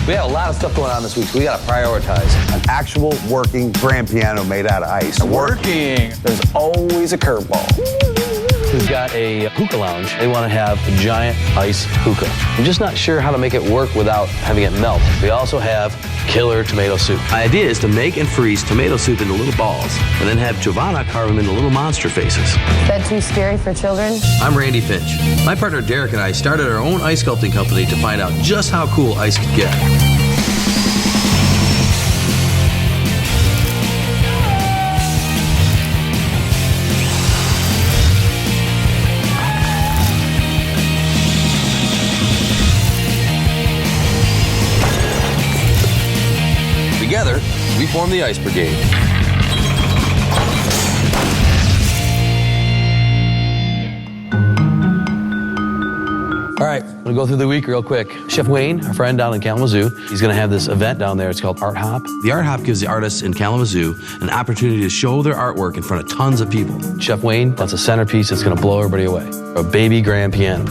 We have a lot of stuff going on this week, so we got to prioritize. An actual working grand piano made out of ice. Working. There's always a curveball. We've got a hookah lounge. They want to have a giant ice hookah. I'm just not sure how to make it work without having it melt. We also have killer tomato soup. My idea is to make and freeze tomato soup into little balls, and then have Giovanna carve them into little monster faces. Is that too scary for children? I'm Randy Finch. My partner Derek and I started our own ice sculpting company to find out just how cool ice could get. Together, we form the Ice Brigade. All right, I'm gonna go through the week real quick. Chef Wayne, our friend down in Kalamazoo, he's gonna have this event down there. It's called Art Hop. The Art Hop gives the artists in Kalamazoo an opportunity to show their artwork in front of tons of people. Chef Wayne wants a centerpiece that's gonna blow everybody away. A baby grand piano.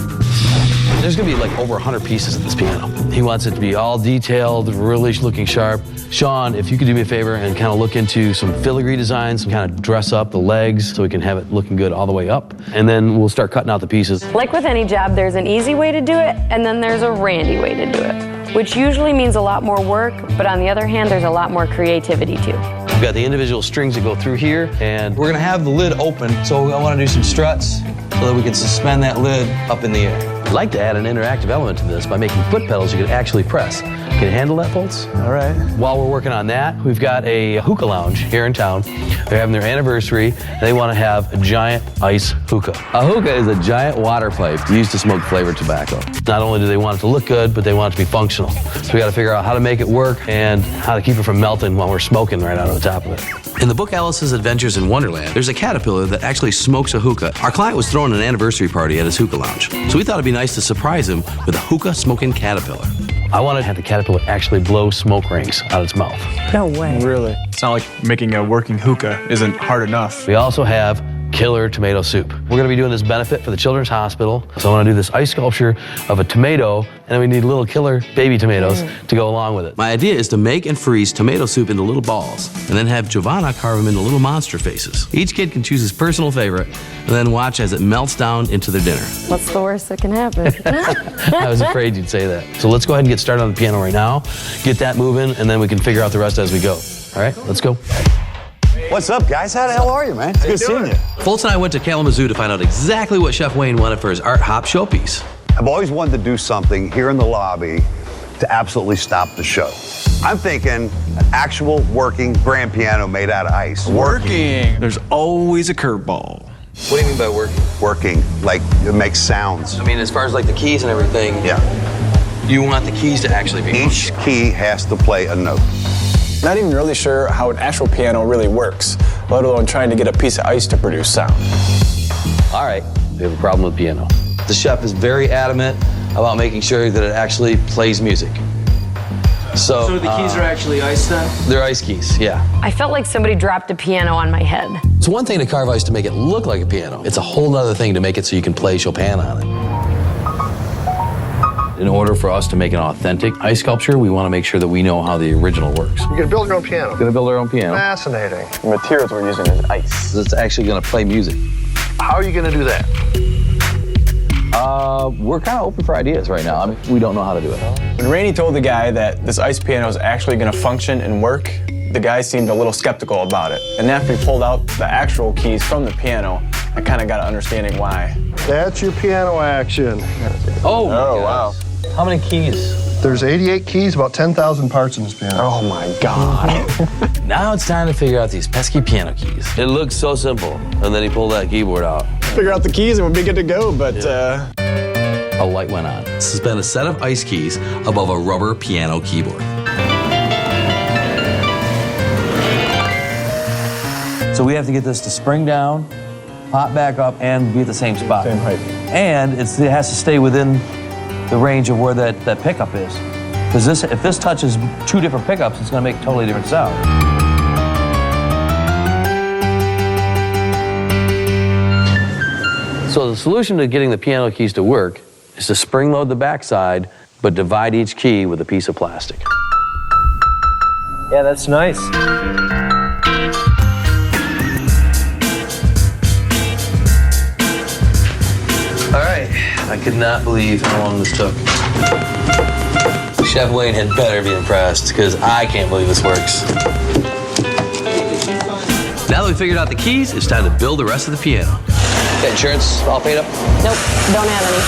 There's gonna be like over 100 pieces of this piano. He wants it to be all detailed, really looking sharp. Sean, if you could do me a favor and kind of look into some filigree designs, kind of dress up the legs so we can have it looking good all the way up. And then we'll start cutting out the pieces. Like with any job, there's an easy way to do it, and then there's a Randy way to do it, which usually means a lot more work, but on the other hand, there's a lot more creativity too. We've got the individual strings that go through here, and we're gonna have the lid open, so I wanna do some struts so that we can suspend that lid up in the air. I'd like to add an interactive element to this by making foot pedals you can actually press. Can you handle that, folks? All right. While we're working on that, we've got a hookah lounge here in town. They're having their anniversary, and they want to have a giant ice hookah. A hookah is a giant water pipe used to smoke flavored tobacco. Not only do they want it to look good, but they want it to be functional. So we got to figure out how to make it work and how to keep it from melting while we're smoking right out of the top of it. In the book Alice's Adventures in Wonderland, there's a caterpillar that actually smokes a hookah. Our client was throwing an anniversary party at his hookah lounge, so we thought it'd be nice to surprise him with a hookah smoking caterpillar. I wanted to have the caterpillar actually blow smoke rings out of its mouth. No way. Really? It's not like making a working hookah isn't hard enough. We also have killer tomato soup. We're gonna be doing this benefit for the Children's Hospital. So I wanna do this ice sculpture of a tomato, and then we need little killer baby tomatoes to go along with it. My idea is to make and freeze tomato soup into little balls, and then have Giovanna carve them into little monster faces. Each kid can choose his personal favorite, and then watch as it melts down into their dinner. What's the worst that can happen? I was afraid you'd say that. So let's go ahead and get started on the piano right now, get that moving, and then we can figure out the rest as we go. All right, let's go. What's up, guys? How the hell are you, man? Good seeing you. Fultz and I went to Kalamazoo to find out exactly what Chef Wayne wanted for his Art Hop showpiece. I've always wanted to do something here in the lobby to absolutely stop the show. I'm thinking an actual working grand piano made out of ice. Working. There's always a curveball. What do you mean by working? Working, like it makes sounds. I mean, as far as like the keys and everything, Yeah. you want the keys to actually be Each functional. key has to play a note. Not even really sure how an actual piano really works, let alone trying to get a piece of ice to produce sound. All right, we have a problem with piano. The chef is very adamant about making sure that it actually plays music. So So the keys are actually ice then? they're ice keys, yeah. I felt like somebody dropped a piano on my head. It's one thing to carve ice to make it look like a piano. It's a whole other thing to make it so you can play Chopin on it. In order for us to make an authentic ice sculpture, we want to make sure that we know how the original works. You're gonna build your own piano. We're gonna build our own piano. Fascinating. The materials we're using is ice. It's actually gonna play music. How are you gonna do that? We're kind of open for ideas right now. I mean, we don't know how to do it. When Randy told the guy that this ice piano is actually going to function and work, the guy seemed a little skeptical about it. And after he pulled out the actual keys from the piano, I kind of got an understanding why. That's your piano action. Oh, wow. How many keys? There's 88 keys, about 10,000 parts in this piano. Oh my God. Now it's time to figure out these pesky piano keys. It looks so simple. And then he pulled that keyboard out. Figure out the keys and we'll be good to go, but A light went on. Suspend a set of ice keys above a rubber piano keyboard. So we have to get this to spring down, pop back up, and be at the same spot. same height. And it has to stay within the range of where that pickup is. Because if this touches two different pickups, it's going to make a totally different sound. So the solution to getting the piano keys to work is to spring load the backside but divide each key with a piece of plastic. Yeah, that's nice. All right, I could not believe how long this took. Chef Wayne had better be impressed, because I can't believe this works. Now that we figured out the keys, it's time to build the rest of the piano. Got insurance all paid up? Nope, don't have any.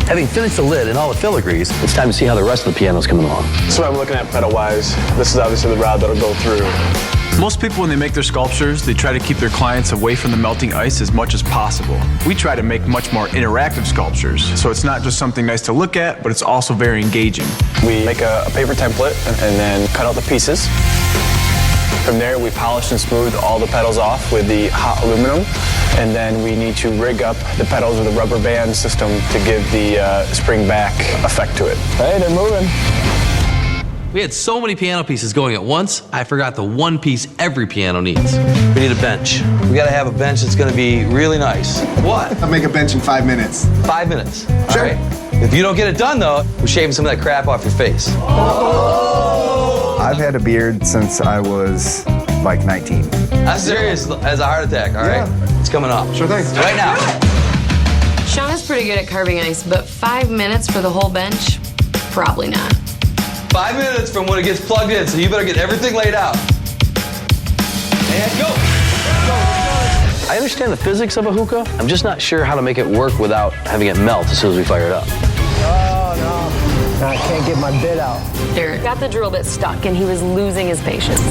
Having finished the lid and all the filigrees, it's time to see how the rest of the piano's coming along. So I'm looking at pedal-wise. This is obviously the rod that'll go through. Most people, when they make their sculptures, they try to keep their clients away from the melting ice as much as possible. We try to make much more interactive sculptures, so it's not just something nice to look at, but it's also very engaging. We make a paper template and then cut out the pieces. From there, we polish and smooth all the pedals off with the hot aluminum, and then we need to rig up the pedals with a rubber band system to give the spring back effect to it. Hey, they're moving. We had so many piano pieces going at once, I forgot the one piece every piano needs. We need a bench. We gotta have a bench that's gonna be really nice. What? I'll make a bench in 5 minutes. 5 minutes. Sure. All right. If you don't get it done though, we're shaving some of that crap off your face. I've had a beard since I was like 19. I'm serious as a heart attack, all right? It's coming off. Sure thing. Right now. Shauna's pretty good at carving ice, but 5 minutes for the whole bench? Probably not. 5 minutes from when it gets plugged in, so you better get everything laid out. And go. I understand the physics of a hookah. I'm just not sure how to make it work without having it melt as soon as we fire it up. Oh, no. I can't get my bit out. Derek got the drill bit stuck, and he was losing his patience.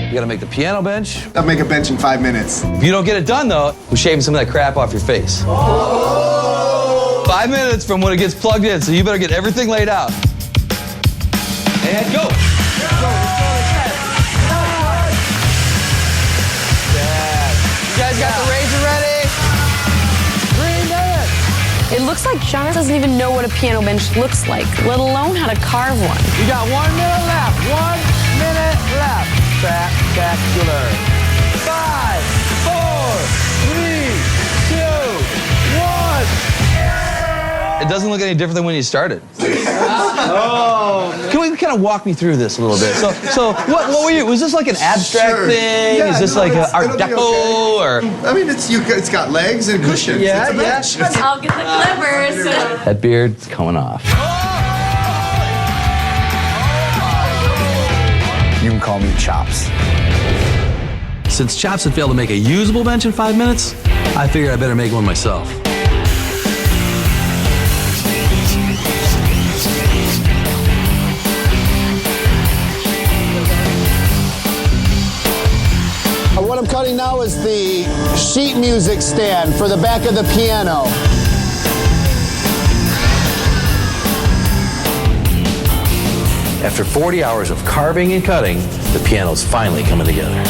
We gotta make the piano bench. I'll make a bench in 5 minutes. If you don't get it done though, we're shaving some of that crap off your face. 5 minutes from when it gets plugged in, so you better get everything laid out. And go. You guys got the razor ready? It looks like Shauna doesn't even know what a piano bench looks like, let alone how to carve one. You got 1 minute left. 1 minute left. Spectacular. 5, 4, 3, 2, 1. It doesn't look any different than when you started. Can we kind of walk me through this a little bit? So what were you? Was this like an abstract thing? Yeah, Is this no, like an Art it'll be Deco okay. or? I mean, it's got legs and cushions. Yeah, it's a bench. I'll get the clippers. That beard's coming off. You can call me Chops. Since Chops had failed to make a usable bench in 5 minutes, I figured I better make one myself. What I'm cutting now is the sheet music stand for the back of the piano. After 40 hours of carving and cutting, the piano's finally coming together.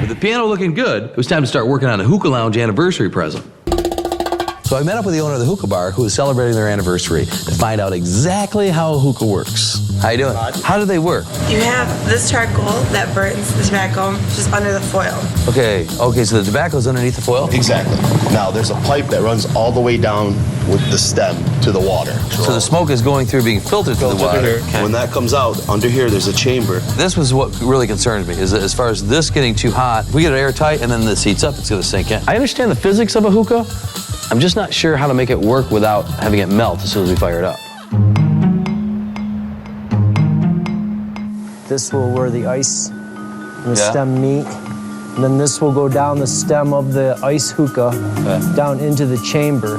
With the piano looking good, it was time to start working on a Hookah Lounge anniversary present. So I met up with the owner of the Hookah Bar, who was celebrating their anniversary, to find out exactly how a hookah works. How you doing? How do they work? You have this charcoal that burns the tobacco just under the foil. Okay, so the tobacco's underneath the foil? Exactly. Now, there's a pipe that runs all the way down with the stem to the water. So the smoke is going through, being filtered through the water. Okay. When that comes out, under here, there's a chamber. This was what really concerns me, is that as far as this getting too hot, if we get it airtight and then this heats up, it's gonna sink in. I understand the physics of a hookah. I'm just not sure how to make it work without having it melt as soon as we fire it up. This will where the ice and the stem meet. And then this will go down the stem of the ice hookah down into the chamber.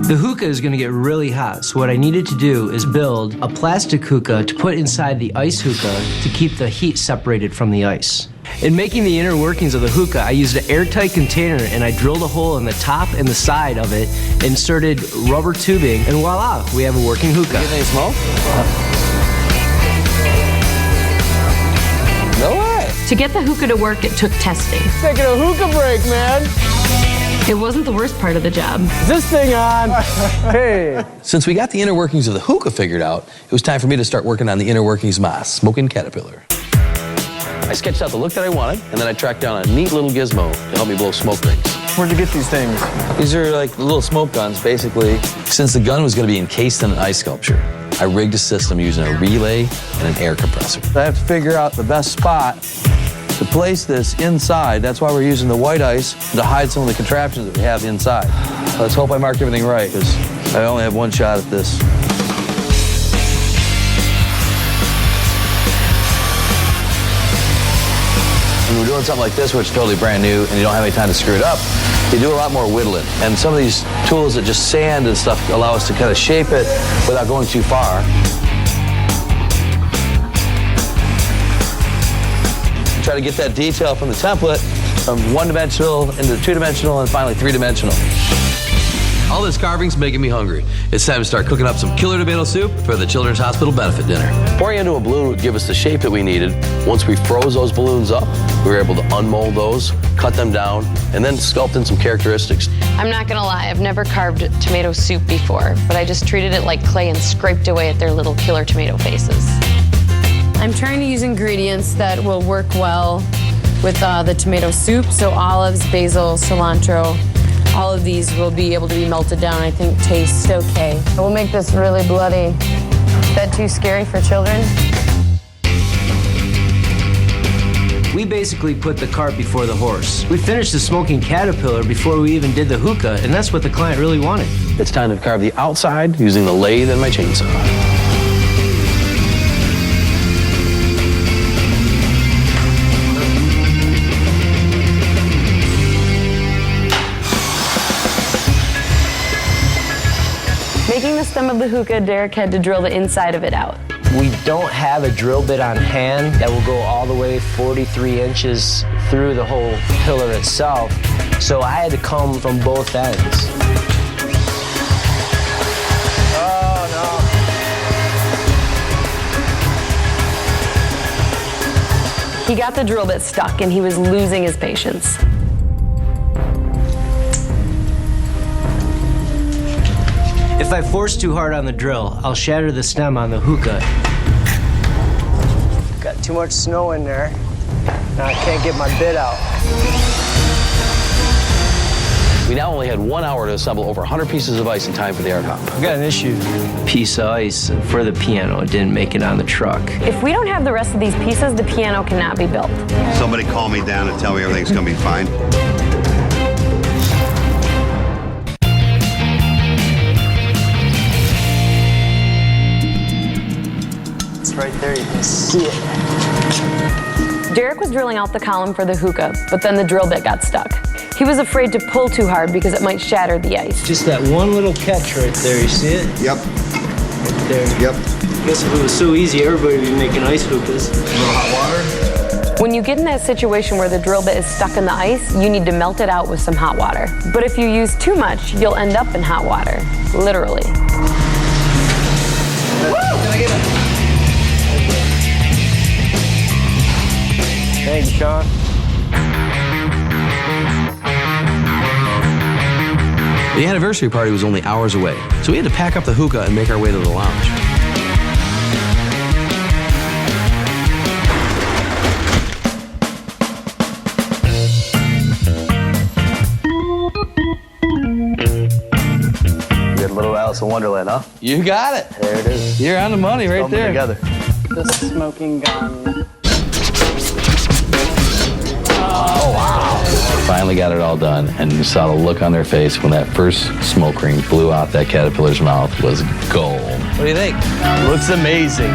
The hookah is going to get really hot, so what I needed to do is build a plastic hookah to put inside the ice hookah to keep the heat separated from the ice. In making the inner workings of the hookah, I used an airtight container and I drilled a hole in the top and the side of it, inserted rubber tubing, and voila, we have a working hookah. Get any smoke? To get the hookah to work, it took testing. Taking a hookah break, man. It wasn't the worst part of the job. Is this thing on? Hey. Since we got the inner workings of the hookah figured out, it was time for me to start working on the inner workings of my smoking caterpillar. I sketched out the look that I wanted, and then I tracked down a neat little gizmo to help me blow smoke rings. Where'd you get these things? These are like little smoke guns, basically. Since the gun was going to be encased in an ice sculpture, I rigged a system using a relay and an air compressor. I have to figure out the best spot to place this inside. That's why we're using the white ice to hide some of the contraptions that we have inside. Let's hope I marked everything right, because I only have one shot at this. When we're doing something like this, where it's totally brand new and you don't have any time to screw it up, you do a lot more whittling. And some of these tools that just sand and stuff allow us to kind of shape it without going too far. Try to get that detail from the template from one-dimensional into two-dimensional and finally three-dimensional. All this carving's making me hungry. It's time to start cooking up some killer tomato soup for the Children's Hospital benefit dinner. Pouring into a balloon would give us the shape that we needed. Once we froze those balloons up, we were able to unmold those, cut them down, and then sculpt in some characteristics. I'm not gonna lie, I've never carved tomato soup before, but I just treated it like clay and scraped away at their little killer tomato faces. I'm trying to use ingredients that will work well with the tomato soup, so olives, basil, cilantro. All of these will be able to be melted down, I think taste okay. We'll make this really bloody. Is that too scary for children? We basically put the cart before the horse. We finished the smoking caterpillar before we even did the hookah, and that's what the client really wanted. It's time to carve the outside using the lathe and my chainsaw. Making the stem of the hookah, Derek had to drill the inside of it out. We don't have a drill bit on hand that will go all the way 43 inches through the whole pillar itself, so I had to come from both ends. Oh, He got the drill bit stuck and he was losing his patience. If I force too hard on the drill, I'll shatter the stem on the hookah. Got too much snow in there. Now I can't get my bit out. We now only had 1 hour to assemble over 100 pieces of ice in time for the art hop. I got an issue. Piece of ice for the piano didn't make it on the truck. If we don't have the rest of these pieces, the piano cannot be built. Somebody call me down and tell me everything's gonna be fine. Right there, you can see it. Derek was drilling out the column for the hookah, but then the drill bit got stuck. He was afraid to pull too hard because it might shatter the ice. Just that one little catch right there, you see it? Yep. Right there. Yep. I guess if it was so easy, everybody would be making ice hookahs. A little hot water. When you get in that situation where the drill bit is stuck in the ice, you need to melt it out with some hot water. But if you use too much, you'll end up in hot water, literally. Thanks, Sean. The anniversary party was only hours away, so we had to pack up the hookah and make our way to the lounge. Good little Alice in Wonderland, huh? You got it. There it is. You're on the money right there. Together. The smoking gun. Finally got it all done, and you saw the look on their face when that first smoke ring blew out that caterpillar's mouth was gold. What do you think? Looks amazing.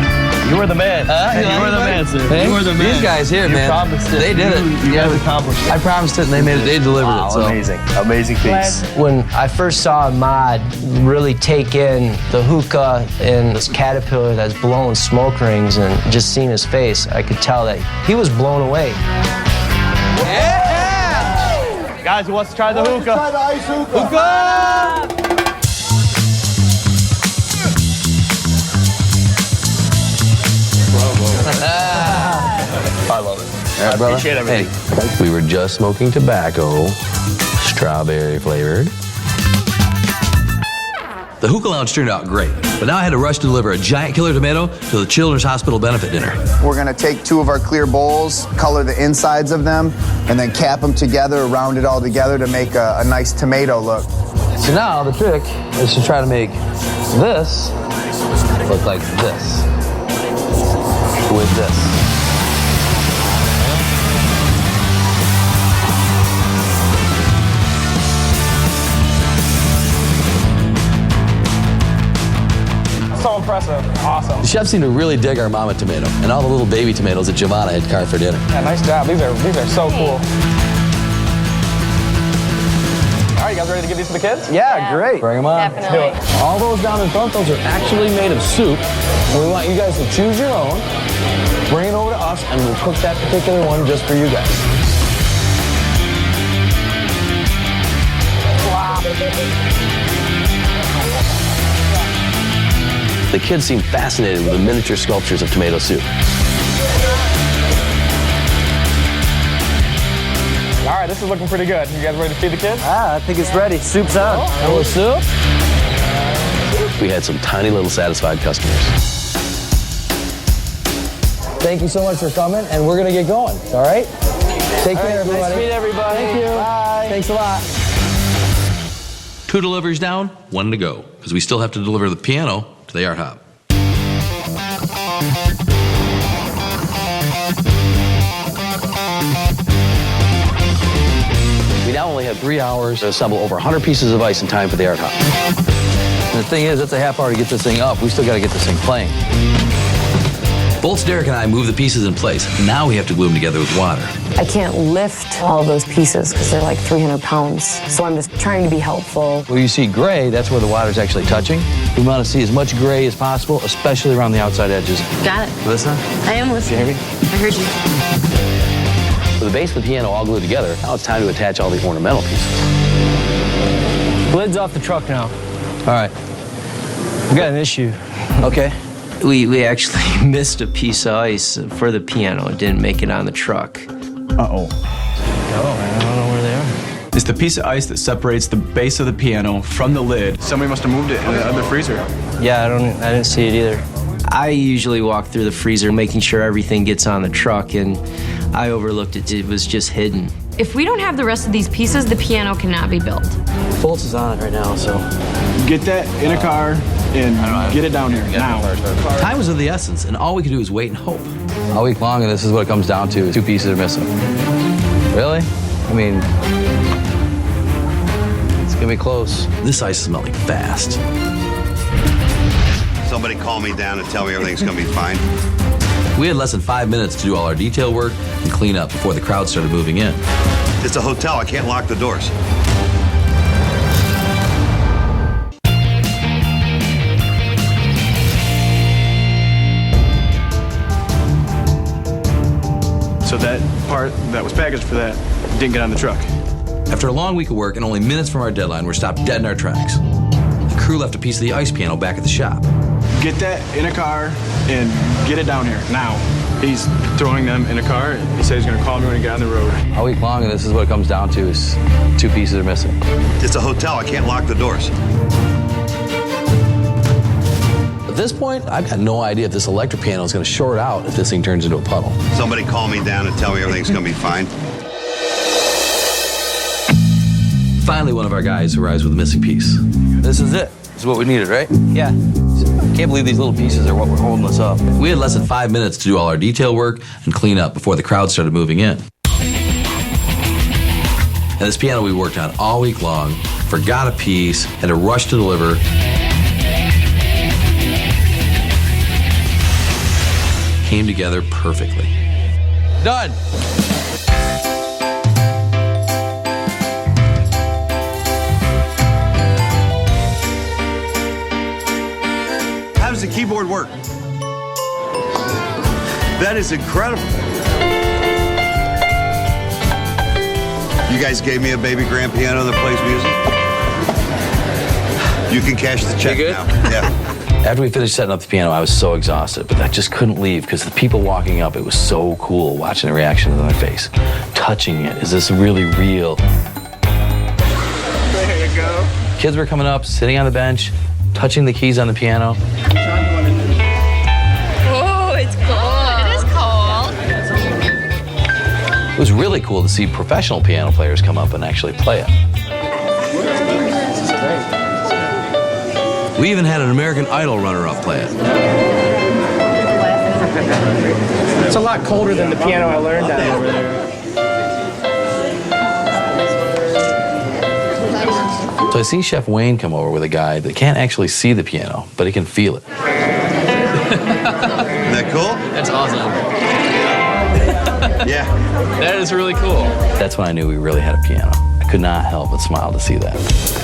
You were the man. You were the man, sir. Hey, You were the man. These guys here, man. You promised it. They did it. You guys accomplished it. I promised it, and they made it. They delivered it. So. Amazing. Amazing piece. When I first saw Ahmad really take in the hookah and this caterpillar that's blowing smoke rings and just seeing his face, I could tell that he was blown away. Yeah! Guys, who wants to try the hookah? Try the ice hookah. Hookah! I love it. right, brother. Appreciate everything. Hey, we were just smoking tobacco, strawberry flavored. The Hookah Lounge turned out great, but now I had to rush to deliver a giant killer tomato to the Children's Hospital benefit dinner. We're gonna take 2 of our clear bowls, color the insides of them, and then cap them together, round it all together to make a nice tomato look. So now the trick is to try to make this look like this with this. So impressive. Awesome. The chef seemed to really dig our mama tomato and all the little baby tomatoes that Giovanna had carved for dinner. Yeah, nice job. These are so cool. All right, you guys ready to give these to the kids? Yeah, great. Bring them on. Definitely. All those down in front, those are actually made of soup. And we want you guys to choose your own, bring it over to us, and we'll cook that particular one just for you guys. The kids seemed fascinated with the miniature sculptures of tomato soup. All right, this is looking pretty good. You guys ready to feed the kids? I think it's ready. Soup's on. A little soup? We had some tiny little satisfied customers. Thank you so much for coming, and we're going to get going, all right? Take care, everybody. Nice to meet everybody. Thank you. Bye. Thanks a lot. 2 deliveries down, 1 to go, because we still have to deliver the piano to the art hop. We now only have 3 hours to assemble over 100 pieces of ice in time for the art hop. And the thing is, it's a half hour to get this thing up. We still got to get this thing playing. Bolts, Derek, and I move the pieces in place. Now we have to glue them together with water. I can't lift all of those pieces because they're like 300 pounds. So I'm just trying to be helpful. Where you see gray, that's where the water's actually touching. We want to see as much gray as possible, especially around the outside edges. Got it. Listen. I am listening. Did you hear me? I heard you. With the base of the piano all glued together, now it's time to attach all the ornamental pieces. Lid's off the truck now. All right. We got an issue. Okay. We actually missed a piece of ice for the piano. It didn't make it on the truck. Uh-oh. I don't know where they are. It's the piece of ice that separates the base of the piano from the lid. Somebody must have moved it in the other freezer. Yeah, I didn't see it either. I usually walk through the freezer making sure everything gets on the truck, and I overlooked it. It was just hidden. If we don't have the rest of these pieces, the piano cannot be built. Bolts is on it right now, so. Get that in a car and get it down here now. Time was of the essence, and all we could do was wait and hope. All week long, and this is what it comes down to. 2 pieces are missing. Really? I mean, it's gonna be close. This ice is melting fast. Somebody call me down and tell me everything's gonna be fine. We had less than 5 minutes to do all our detail work and clean up before the crowd started moving in. It's a hotel, I can't lock the doors. So that part that was packaged for that didn't get on the truck. After a long week of work and only minutes from our deadline, we're stopped dead in our tracks. The crew left a piece of the ice piano back at the shop. Get that in a car and get it down here now. He's throwing them in a car. He said he's gonna call me when he got on the road. All week long, and this is what it comes down to, is 2 pieces are missing. It's a hotel, I can't lock the doors. At this point, I've got no idea if this electric piano is going to short out if this thing turns into a puddle. Somebody call me down and tell me everything's gonna be fine. Finally, one of our guys arrives with a missing piece. This is it. This is what we needed, right? Yeah. Can't believe these little pieces are what we're holding us up. We had less than 5 minutes to do all our detail work and clean up before the crowd started moving in. And this piano we worked on all week long, forgot a piece, had to rush to deliver. Came together perfectly. Done. How does the keyboard work? That is incredible. You guys gave me a baby grand piano that plays music. You can cash the check You good? now. Yeah. After we finished setting up the piano, I was so exhausted, but I just couldn't leave because the people walking up, it was so cool watching the reaction on their face. Touching it, is this really real? There you go. Kids were coming up, sitting on the bench, touching the keys on the piano. Oh, it's cold. It is cold. It was really cool to see professional piano players come up and actually play it. We even had an American Idol runner-up play it. It's a lot colder than the piano I learned on over there. So I see Chef Wayne come over with a guy that can't actually see the piano, but he can feel it. Isn't that cool? That's awesome. Yeah. That is really cool. That's when I knew we really had a piano. I could not help but smile to see that.